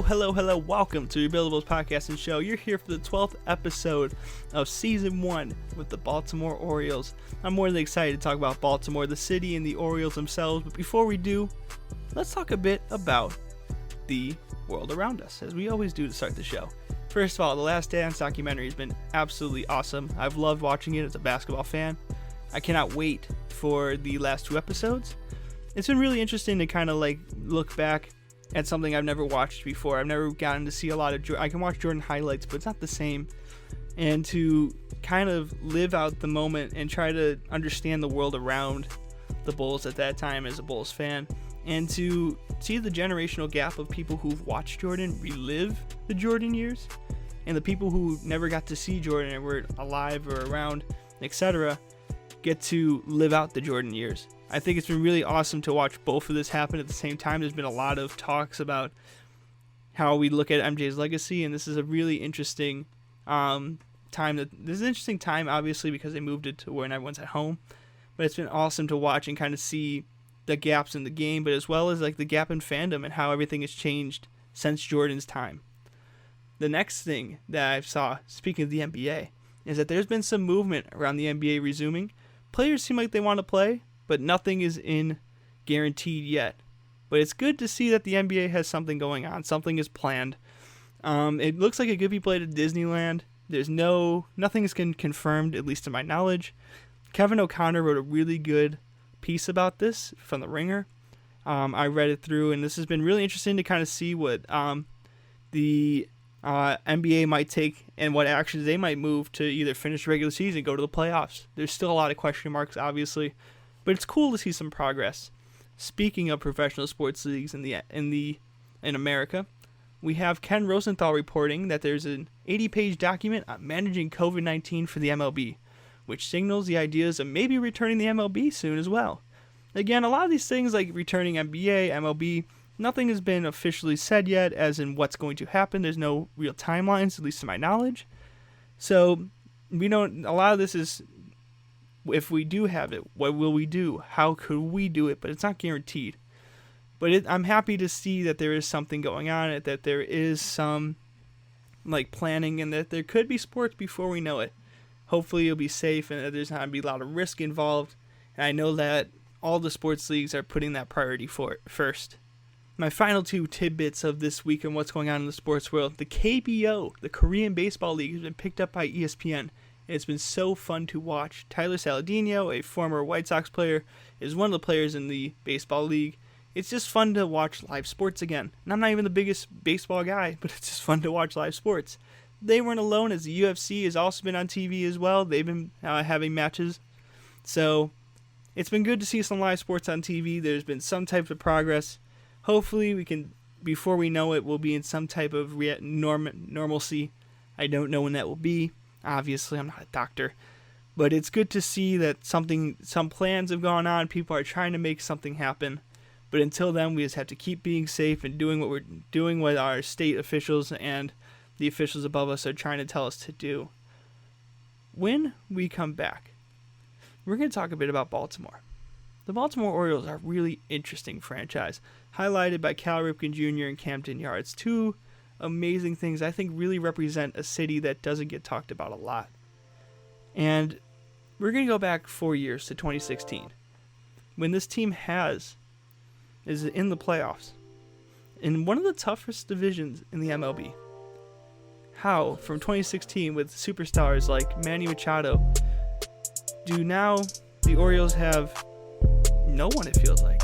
Hello. Welcome to Rebuildables podcast and show. You're here for the 12th episode of Season 1 with the Baltimore Orioles. I'm more than excited to talk about Baltimore, the city, and the Orioles themselves. But before we do, let's talk a bit about the world around us, as we always do to start the show. First of all, the Last Dance documentary has been absolutely awesome. I've loved watching it as a basketball fan. I cannot wait for the last 2 episodes. It's been really interesting to kind of look back at something I've never watched before. I've never gotten to see a lot of I can watch Jordan highlights, but it's not the same. And to kind of live out the moment and try to understand the world around the Bulls at that time as a Bulls fan, and to see the generational gap of people who've watched Jordan relive the Jordan years, and the people who never got to see Jordan and were alive or around, etc., get to live out the Jordan years. I think it's been really awesome to watch both of this happen at the same time. There's been a lot of talks about how we look at MJ's legacy, and this is a really interesting time. This is an interesting time, obviously, because they moved it to when everyone's at home. But it's been awesome to watch and kind of see the gaps in the game, but as well as the gap in fandom and how everything has changed since Jordan's time. The next thing that I saw, speaking of the NBA, is that there's been some movement around the NBA resuming. Players seem like they want to play, but nothing is guaranteed yet. But it's good to see that the NBA has something going on. Something is planned. It looks like it could be played at Disneyland. Nothing is confirmed, at least to my knowledge. Kevin O'Connor wrote a really good piece about this from The Ringer. I read it through, and this has been really interesting to kind of see what the NBA might take and what actions they might move to either finish the regular season and go to the playoffs. There's still a lot of question marks, obviously, but it's cool to see some progress. Speaking of professional sports leagues in America, we have Ken Rosenthal reporting that there's an 80-page document on managing COVID-19 for the MLB, which signals the ideas of maybe returning the MLB soon as well. Again, a lot of these things like returning NBA, MLB, nothing has been officially said yet as in what's going to happen. There's no real timelines, at least to my knowledge. So a lot of this is, if we do have it, what will we do? How could we do it? But it's not guaranteed. But I'm happy to see that there is something going on, that there is some planning, and that there could be sports before we know it. Hopefully it'll be safe and that there's not going to be a lot of risk involved. And I know that all the sports leagues are putting that priority first. My final 2 tidbits of this week and what's going on in the sports world. The KBO, the Korean Baseball League, has been picked up by ESPN. It's been so fun to watch. Tyler Saladino, a former White Sox player, is one of the players in the baseball league. It's just fun to watch live sports again. And I'm not even the biggest baseball guy, but it's just fun to watch live sports. They weren't alone, as the UFC has also been on TV as well. They've been having matches. So it's been good to see some live sports on TV. There's been some type of progress. Hopefully we can, before we know it, we'll be in some type of normalcy. I don't know when that will be. Obviously, I'm not a doctor. But it's good to see that some plans have gone on. People are trying to make something happen. But until then, we just have to keep being safe and doing what we're doing, what our state officials and the officials above us are trying to tell us to do. When we come back, we're going to talk a bit about Baltimore. The Baltimore Orioles are a really interesting franchise, highlighted by Cal Ripken Jr. and Camden Yards. 2 amazing things I think really represent a city that doesn't get talked about a lot. And we're going to go back 4 years to 2016, when this team is in the playoffs, in one of the toughest divisions in the MLB. How, from 2016, with superstars like Manny Machado, do now the Orioles have no one, it feels like,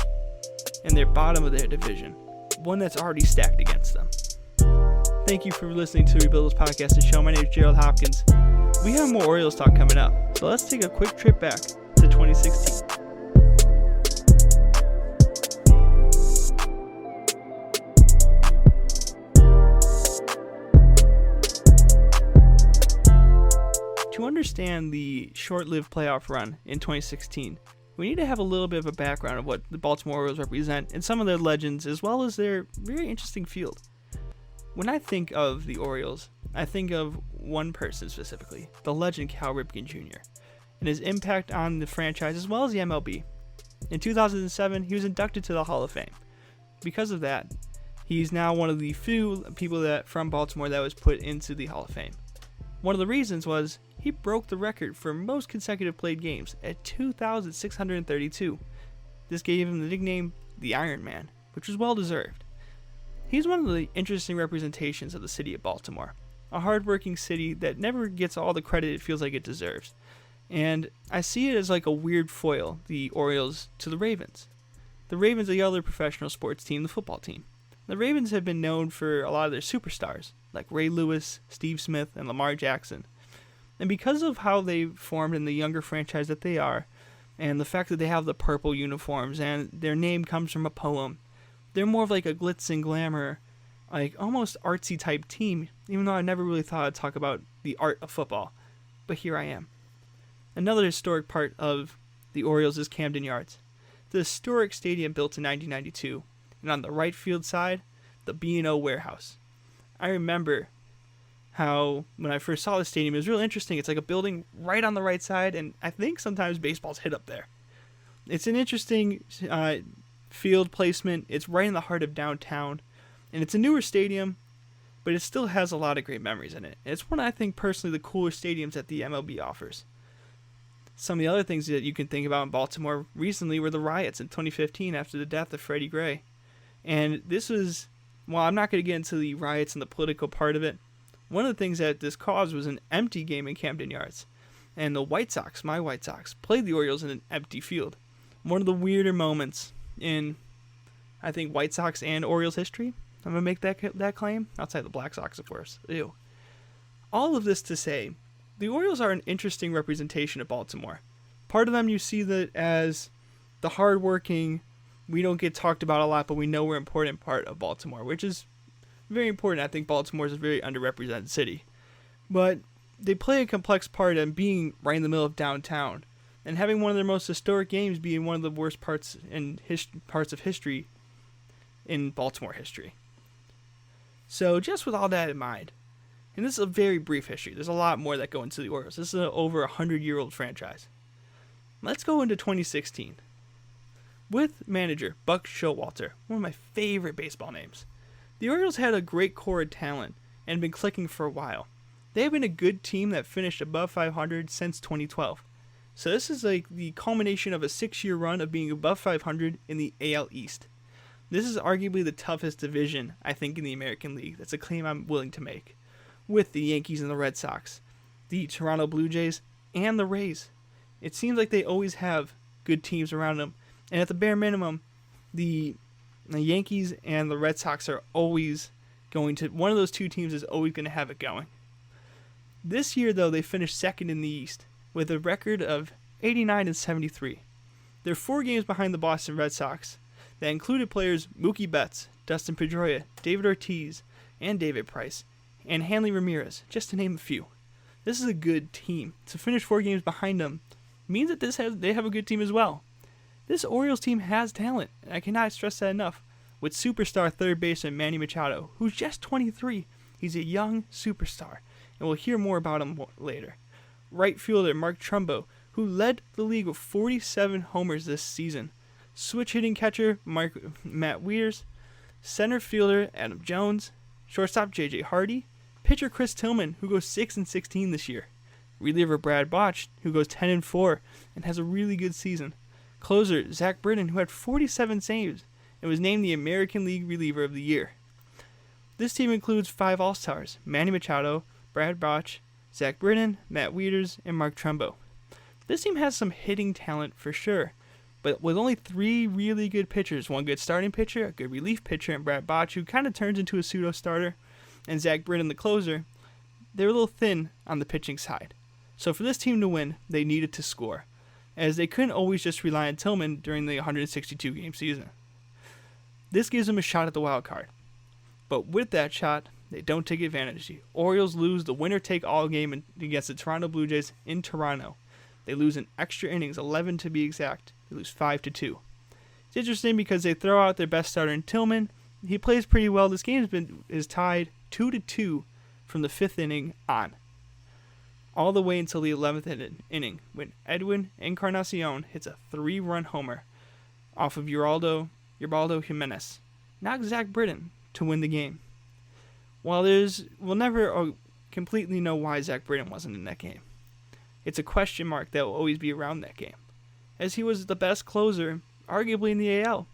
and they're bottom of their division, one that's already stacked against them. Thank you for listening to Rebuildables Podcast and Show. My name is Gerald Hopkins. We have more Orioles talk coming up, so let's take a quick trip back to 2016. To understand the short-lived playoff run in 2016, we need to have a little bit of a background of what the Baltimore Orioles represent and some of their legends, as well as their very interesting field. When I think of the Orioles, I think of one person specifically, the legend Cal Ripken Jr., and his impact on the franchise as well as the MLB. In 2007, he was inducted to the Hall of Fame. Because of that, He's now one of the few people that from Baltimore that was put into the Hall of Fame. One of the reasons was he broke the record for most consecutive played games at 2,632. This gave him the nickname the Iron Man, which was well deserved. He's one of the interesting representations of the city of Baltimore, a hardworking city that never gets all the credit it feels like it deserves. And I see it as like a weird foil, the Orioles to the Ravens. The Ravens are the other professional sports team, the football team. The Ravens have been known for a lot of their superstars, like Ray Lewis, Steve Smith, and Lamar Jackson. And because of how they formed in the younger franchise that they are, and the fact that they have the purple uniforms, and their name comes from a poem, they're more of like a glitz and glamour, like almost artsy type team, even though I never really thought I'd talk about the art of football. But here I am. Another historic part of the Orioles is Camden Yards. The historic stadium built in 1992, and on the right field side, the B&O warehouse. I remember how when I first saw the stadium, it was real interesting. It's like a building right on the right side, and I think sometimes baseballs hit up there. It's an interesting field placement. It's right in the heart of downtown, and it's a newer stadium, but it still has a lot of great memories in it. It's one, I think, personally, the cooler stadiums that the MLB offers. Some of the other things that you can think about in Baltimore recently were the riots in 2015 after the death of Freddie Gray. And this was, well, I'm not going to get into the riots and the political part of it. One of the things that this caused was an empty game in Camden Yards. And the White Sox, my White Sox, played the Orioles in an empty field. One of the weirder moments in, I think, White Sox and Orioles history. I'm going to make that claim. Outside the Black Sox, of course. Ew. All of this to say, the Orioles are an interesting representation of Baltimore. Part of them you see that as the hardworking, we don't get talked about a lot, but we know we're an important part of Baltimore, which is very important. I think Baltimore is a very underrepresented city. But they play a complex part in being right in the middle of downtown, and having one of their most historic games being one of the worst parts of history in Baltimore history. So just with all that in mind, and this is a very brief history, there's a lot more that go into the Orioles. This is an over 100-year-old franchise. Let's go into 2016. With manager Buck Showalter, one of my favorite baseball names. The Orioles had a great core of talent and been clicking for a while. They have been a good team that finished above 500 since 2012. So this is like the culmination of a 6-year run of being above 500 in the AL East. This is arguably the toughest division, I think, in the American League. That's a claim I'm willing to make. With the Yankees and the Red Sox, the Toronto Blue Jays, and the Rays. It seems like they always have good teams around them. And at the bare minimum, the Yankees and the Red Sox are always going to, one of those two teams is always going to have it going. This year, though, they finished second in the East with a record of 89 and 73. They're 4 games behind the Boston Red Sox that included players Mookie Betts, Dustin Pedroia, David Ortiz, and David Price, and Hanley Ramirez, just to name a few. This is a good team. To finish 4 games behind them means that they have a good team as well. This Orioles team has talent, and I cannot stress that enough. With superstar third baseman Manny Machado, who's just 23. He's a young superstar, and we'll hear more about him later. Right fielder Mark Trumbo, who led the league with 47 homers this season. Switch hitting catcher Matt Wieters, center fielder Adam Jones, shortstop J.J. Hardy, pitcher Chris Tillman, who goes 6-16 this year. Reliever Brad Botch, who goes 10-4 and has a really good season. Closer Zach Britton, who had 47 saves and was named the American League Reliever of the Year. This team includes 5 All-Stars: Manny Machado, Brad Botch, Zach Britton, Matt Wieters, and Mark Trumbo. This team has some hitting talent for sure, but with only 3 really good pitchers, one good starting pitcher, a good relief pitcher, and Brad Botch, who kind of turns into a pseudo-starter, and Zach Britton, the closer, they're a little thin on the pitching side. So for this team to win, they needed to score, as they couldn't always just rely on Tillman during the 162-game season. This gives them a shot at the wild card. But with that shot, they don't take advantage. The Orioles lose the winner-take-all game against the Toronto Blue Jays in Toronto. They lose in extra innings, 11 to be exact. They lose 5-2. It's interesting because they throw out their best starter in Tillman. He plays pretty well. This game is tied 2-2 from the 5th inning on, all the way until the 11th inning, when Edwin Encarnacion hits a 3-run homer off of Ubaldo Jimenez. Not Zach Britton, to win the game. While we'll never completely know why Zach Britton wasn't in that game. It's a question mark that will always be around that game, as he was the best closer, arguably in the AL,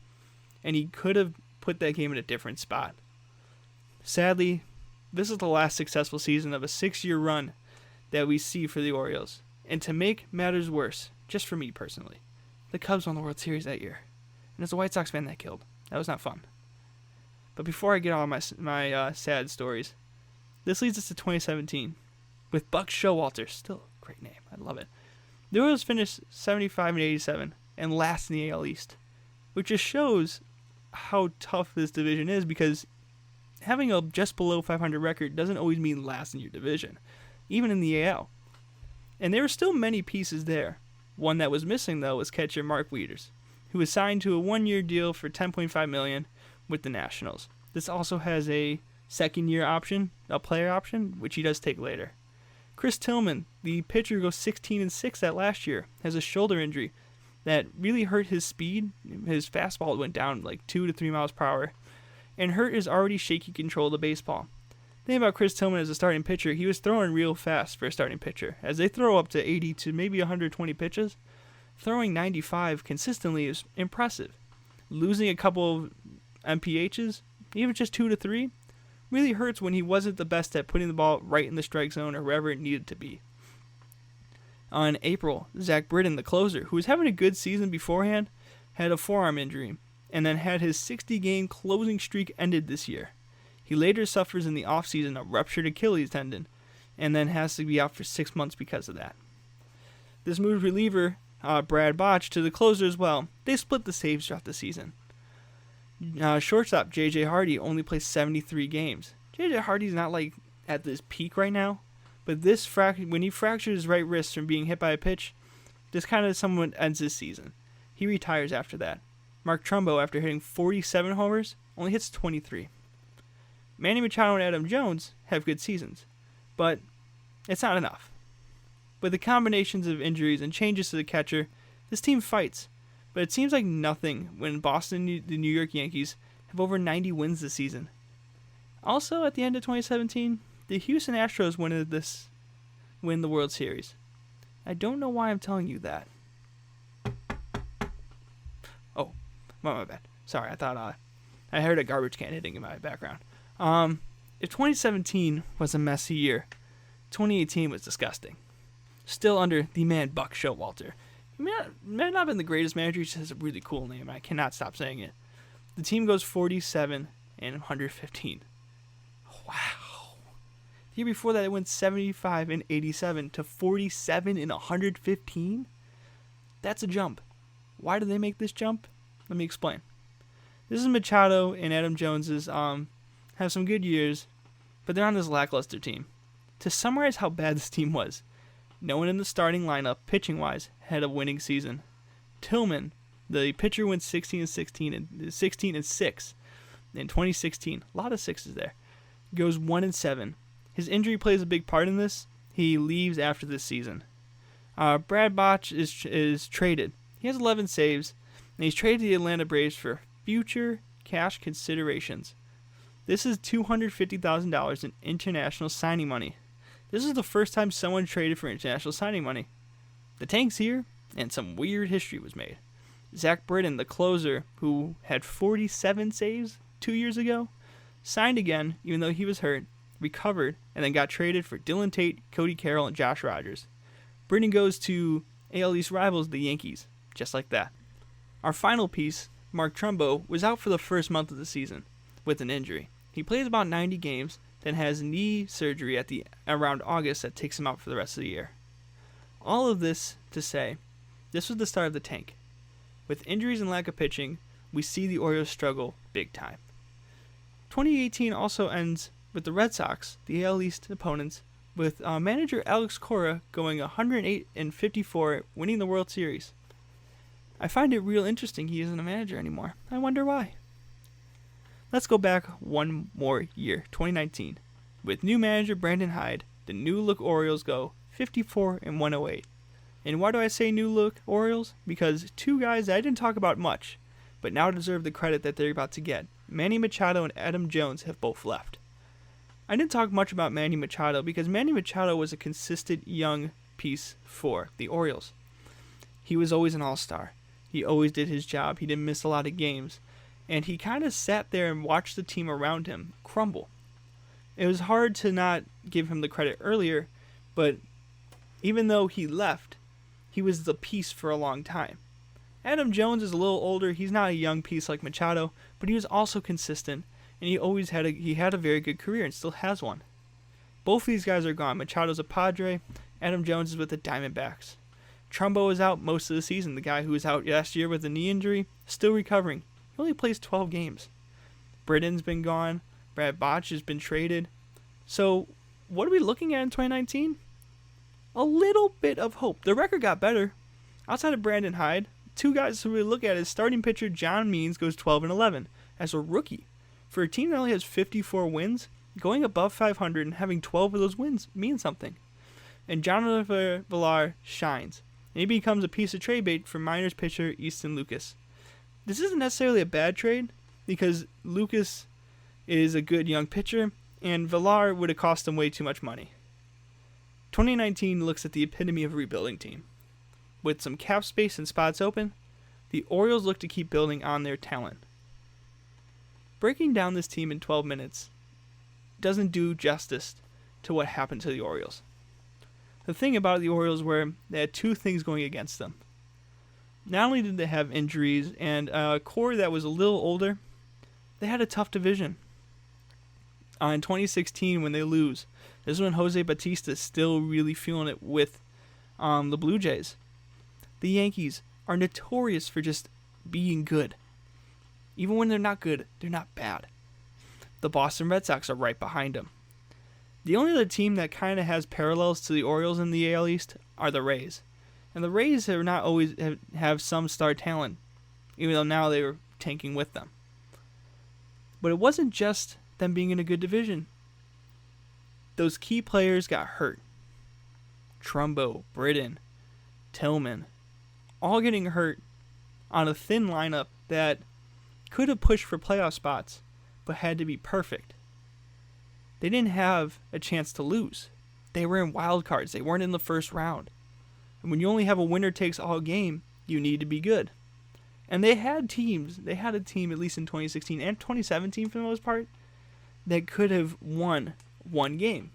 and he could have put that game in a different spot. Sadly, this is the last successful season of a 6-year run that we see for the Orioles. And to make matters worse, just for me personally, the Cubs won the World Series that year. And as a White Sox fan, that killed. That was not fun. But before I get on my sad stories, this leads us to 2017 with Buck Showalter. Still a great name. I love it. The Orioles finished 75-87 and last in the AL East, which just shows how tough this division is, because having a just below 500 record doesn't always mean last in your division, even in the AL. And there were still many pieces there. One that was missing, though, was catcher Mark Wieters, who was signed to a 1-year deal for $10.5 million with the Nationals. This also has a second-year option, a player option, which he does take later. Chris Tillman, the pitcher who goes 16-6 that last year, has a shoulder injury that really hurt his speed. His fastball went down like 2 to 3 miles per hour, and hurt his already shaky control of the baseball. The thing about Chris Tillman as a starting pitcher, he was throwing real fast for a starting pitcher. As they throw up to 80 to maybe 120 pitches, throwing 95 consistently is impressive. Losing a couple of MPHs, even just 2 to 3, really hurts when he wasn't the best at putting the ball right in the strike zone or wherever it needed to be. On April, Zach Britton, the closer, who was having a good season beforehand, had a forearm injury, and then had his 60-game closing streak ended this year. He later suffers in the offseason a ruptured Achilles tendon, and then has to be out for 6 months because of that. This moved reliever, Brad Botch, to the closer as well. They split the saves throughout the season. Shortstop J.J. Hardy only plays 73 games. J.J. Hardy's not like at this peak right now, but when he fractured his right wrist from being hit by a pitch, this kind of somewhat ends his season. He retires after that. Mark Trumbo, after hitting 47 homers, only hits 23. Manny Machado and Adam Jones have good seasons, but it's not enough. With the combinations of injuries and changes to the catcher, this team fights, but it seems like nothing when Boston and the New York Yankees have over 90 wins this season. Also, at the end of 2017, the Houston Astros win the World Series. I don't know why I'm telling you that. Oh, my bad. Sorry, I thought I heard a garbage can hitting in my background. If 2017 was a messy year, 2018 was disgusting. Still under the man Buck Showalter. He may not have been the greatest manager, he just has a really cool name, and I cannot stop saying it. The team goes 47-115. Wow. The year before that, it went 75-87 to 47-115. That's a jump. Why did they make this jump? Let me explain. This is Machado and Adam Jones's have some good years, but they're on this lackluster team. To summarize how bad this team was, no one in the starting lineup, pitching-wise, had a winning season. Tillman, the pitcher, went 16-6 in 2016. A lot of sixes there. Goes 1-7. His injury plays a big part in this. He leaves after this season. Brad Botch is traded. He has 11 saves, and he's traded to the Atlanta Braves for future cash considerations. This is $250,000 in international signing money. This is the first time someone traded for international signing money. The tank's here, and some weird history was made. Zach Britton, the closer, who had 47 saves 2 years ago, signed again, even though he was hurt, recovered, and then got traded for Dylan Tate, Cody Carroll, and Josh Rogers. Britton goes to AL East rivals, the Yankees, just like that. Our final piece, Mark Trumbo, was out for the first month of the season with an injury. He plays about 90 games, then has knee surgery around August that takes him out for the rest of the year. All of this to say, this was the start of the tank. With injuries and lack of pitching, we see the Orioles struggle big time. 2018 also ends with the Red Sox, the AL East opponents, with manager Alex Cora going 108-54, winning the World Series. I find it real interesting he isn't a manager anymore. I wonder why. Let's go back one more year, 2019. With new manager Brandon Hyde, the new look Orioles go 54-108. And why do I say new look Orioles? Because two guys I didn't talk about much, but now deserve the credit that they're about to get, Manny Machado and Adam Jones have both left. I didn't talk much about Manny Machado because Manny Machado was a consistent young piece for the Orioles. He was always an all-star. He always did his job. He didn't miss a lot of games. And he kind of sat there and watched the team around him crumble. It was hard to not give him the credit earlier, but even though he left, he was the piece for a long time. Adam Jones is a little older. He's not a young piece like Machado, but he was also consistent, and he had a very good career and still has one. Both of these guys are gone. Machado's a Padre. Adam Jones is with the Diamondbacks. Trumbo is out most of the season. The guy who was out last year with a knee injury, still recovering. He only plays 12 games. Britton's been gone. Brad Botch has been traded. So, what are we looking at in 2019? A little bit of hope. The record got better. Outside of Brandon Hyde, two guys who we look at is starting pitcher John Means goes 12-11 as a rookie. For a team that only has 54 wins, going above 500 and having 12 of those wins means something. And Jonathan Villar shines. And he becomes a piece of trade bait for Miners pitcher Easton Lucas. This isn't necessarily a bad trade because Lucas is a good young pitcher and Villar would have cost him way too much money. 2019 looks at the epitome of a rebuilding team. With some cap space and spots open, the Orioles look to keep building on their talent. Breaking down this team in 12 minutes doesn't do justice to what happened to the Orioles. The thing about the Orioles were they had two things going against them. Not only did they have injuries and a core that was a little older, they had a tough division. In 2016, when they lose, this is when Jose Bautista is still really feeling it with the Blue Jays. The Yankees are notorious for just being good. Even when they're not good, they're not bad. The Boston Red Sox are right behind them. The only other team that kind of has parallels to the Orioles in the AL East are the Rays. And the Rays have not always have some star talent, even though now they were tanking with them. But it wasn't just them being in a good division. Those key players got hurt. Trumbo, Britton, Tillman, all getting hurt on a thin lineup that could have pushed for playoff spots, but had to be perfect. They didn't have a chance to lose. They were in wild cards. They weren't in the first round. And when you only have a winner takes all game, you need to be good. And they had teams. They had a team, at least in 2016 and 2017 for the most part, that could have won one game.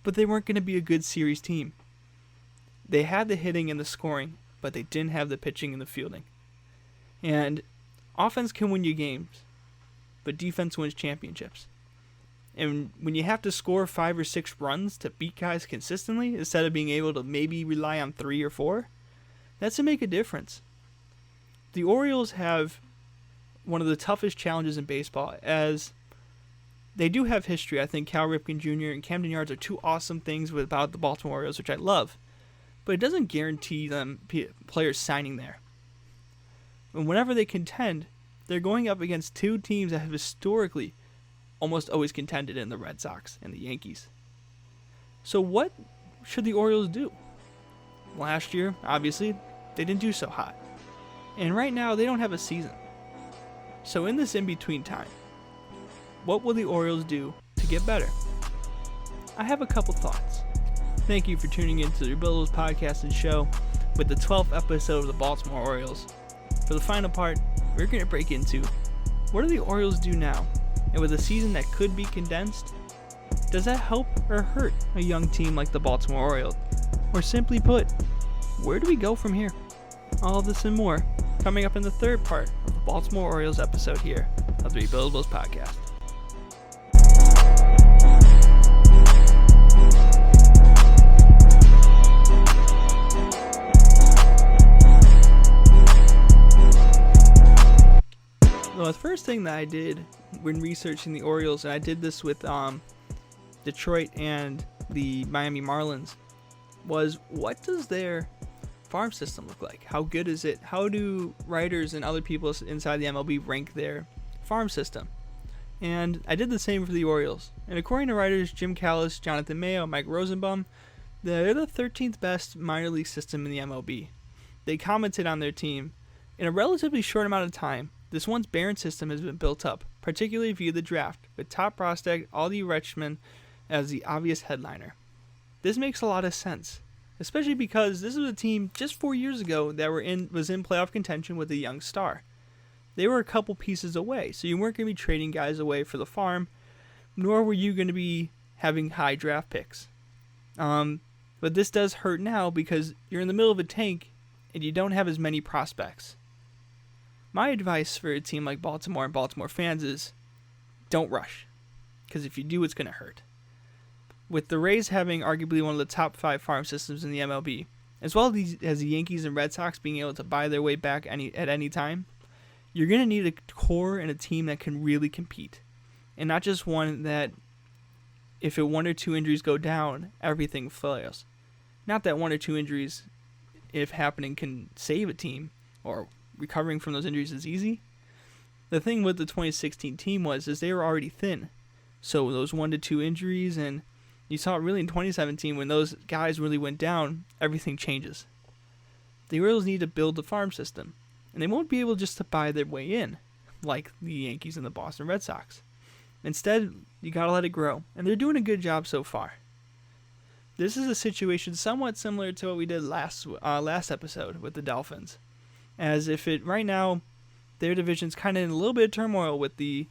But they weren't going to be a good series team. They had the hitting and the scoring, but they didn't have the pitching and the fielding. And offense can win you games, but defense wins championships. And when you have to score 5 or 6 runs to beat guys consistently, instead of being able to maybe rely on 3 or 4, that's to make a difference. The Orioles have one of the toughest challenges in baseball, as they do have history. I think Cal Ripken Jr. and Camden Yards are two awesome things about the Baltimore Orioles, which I love. But it doesn't guarantee them players signing there. And whenever they contend, they're going up against two teams that have historically almost always contended in the Red Sox and the Yankees. So what should the Orioles do? Last year, obviously, they didn't do so hot. And right now, they don't have a season. So in this in-between time, what will the Orioles do to get better? I have a couple thoughts. Thank you for tuning in to the Rebuildables podcast and show with the 12th episode of the Baltimore Orioles. For the final part, we're going to break into what do the Orioles do now? And with a season that could be condensed, does that help or hurt a young team like the Baltimore Orioles? Or simply put, where do we go from here? All of this and more coming up in the third part of the Baltimore Orioles episode here of the Rebuildables podcast. Well, the first thing that I did when researching the Orioles, and I did this with Detroit and the Miami Marlins, was what does their farm system look like? How good is it? How do writers and other people inside the MLB rank their farm system? And I did the same for the Orioles. And according to writers Jim Callis, Jonathan Mayo, Mike Rosenbaum, they're the 13th best minor league system in the MLB. They commented on their team in a relatively short amount of time This once barren system has been built up, particularly via the draft, with top prospect Aldi Rechman as the obvious headliner. This makes a lot of sense, especially because this was a team just 4 years ago that was in playoff contention with a young star. They were a couple pieces away, so you weren't going to be trading guys away for the farm, nor were you going to be having high draft picks. But this does hurt now because you're in the middle of a tank and you don't have as many prospects. My advice for a team like Baltimore and Baltimore fans is don't rush, because if you do, it's going to hurt. With the Rays having arguably one of the top 5 farm systems in the MLB, as well as the Yankees and Red Sox being able to buy their way back at any time, you're going to need a core and a team that can really compete, and not just one that if 1 or 2 injuries go down, everything fails. Not that 1 or 2 injuries, if happening, can save a team, or recovering from those injuries is easy. The thing with the 2016 team is they were already thin. So those 1 to 2 injuries, and you saw it really in 2017 when those guys really went down, everything changes. The Orioles need to build a farm system, and they won't be able just to buy their way in, like the Yankees and the Boston Red Sox. Instead, you gotta let it grow, and they're doing a good job so far. This is a situation somewhat similar to what we did last episode with the Dolphins, as if right now their division's kind of in a little bit of turmoil with the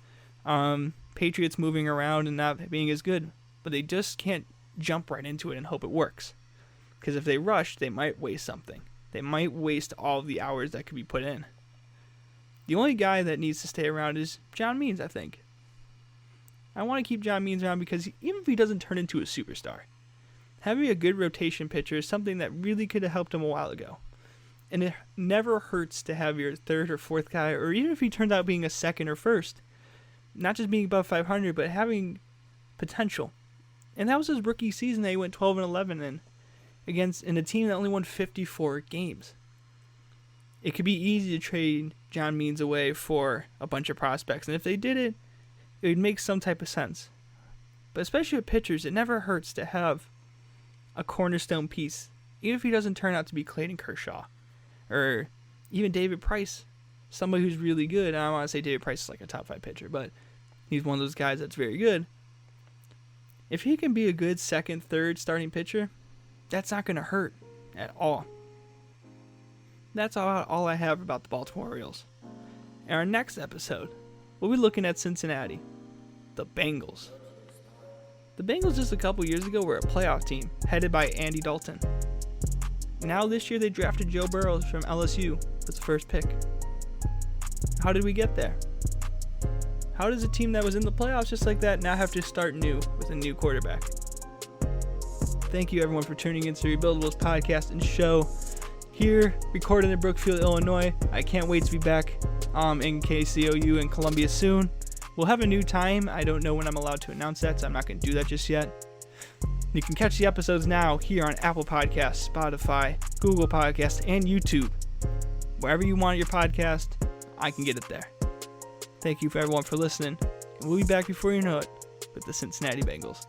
Patriots moving around and not being as good, but they just can't jump right into it and hope it works, because if they rush, they might waste something. They might waste all of the hours that could be put in. The only guy that needs to stay around is John Means, I think. I want to keep John Means around because even if he doesn't turn into a superstar, having a good rotation pitcher is something that really could have helped him a while ago. And it never hurts to have your 3rd or 4th guy, or even if he turns out being a 2nd or 1st, not just being above 500, but having potential. And that was his rookie season that he went 12-11 in a team that only won 54 games. It could be easy to trade John Means away for a bunch of prospects, and if they did it, it would make some type of sense. But especially with pitchers, it never hurts to have a cornerstone piece, even if he doesn't turn out to be Clayton Kershaw, or even David Price, somebody who's really good. I don't want to say David Price is like a top 5 pitcher, but he's one of those guys that's very good. If he can be a good 2nd, 3rd starting pitcher, that's not going to hurt at all. That's all I have about the Baltimore Orioles. In our next episode, we'll be looking at Cincinnati, the Bengals. The Bengals just a couple years ago were a playoff team headed by Andy Dalton. Now this year they drafted Joe Burrow from LSU with the 1st pick. How did we get there? How does a team that was in the playoffs just like that now have to start new with a new quarterback? Thank you everyone for tuning into the Rebuildables podcast and show here, recorded in Brookfield, Illinois. I can't wait to be back in KCOU in Columbia soon. We'll have a new time. I don't know when I'm allowed to announce that, so I'm not going to do that just yet. You can catch the episodes now here on Apple Podcasts, Spotify, Google Podcasts, and YouTube. Wherever you want your podcast, I can get it there. Thank you for everyone for listening. And we'll be back before you know it with the Cincinnati Bengals.